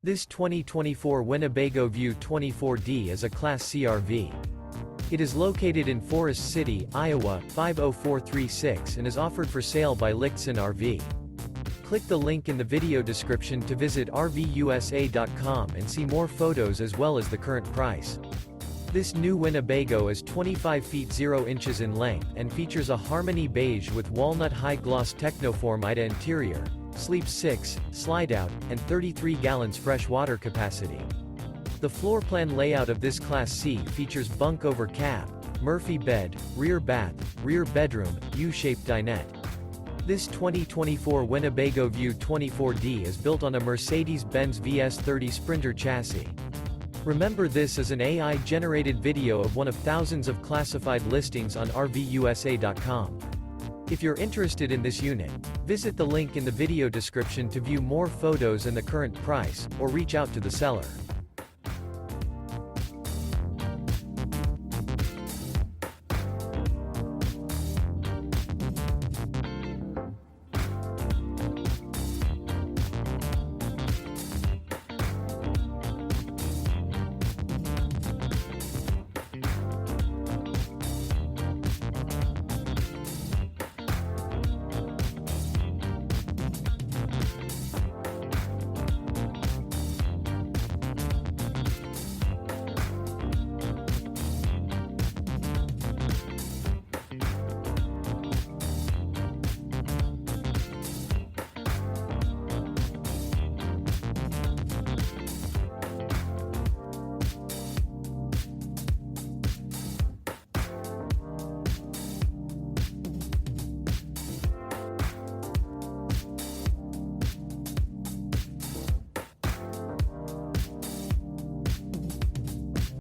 This 2024 Winnebago View 24D is a Class C RV. It is located in Forest City, Iowa, 50436 and is offered for sale by Lichtsinn RV. Click the link in the video description to visit RVUSA.com and see more photos as well as the current price. This new Winnebago is 25 feet 0 inches in length and features a Harmony Beige with walnut high-gloss Tecnoform interior, sleeps 6, Slideout, and 33 gallons fresh water capacity. The floor plan layout of this Class C features bunk over cab, Murphy bed, rear bath, rear bedroom, U-shaped dinette. This 2024 Winnebago View 24D is built on a Mercedes Benz VS30 Sprinter chassis. Remember, this is an AI-generated video of one of thousands of classified listings on RVUSA.com. If you're interested in this unit, visit the link in the video description to view more photos and the current price, or reach out to the seller.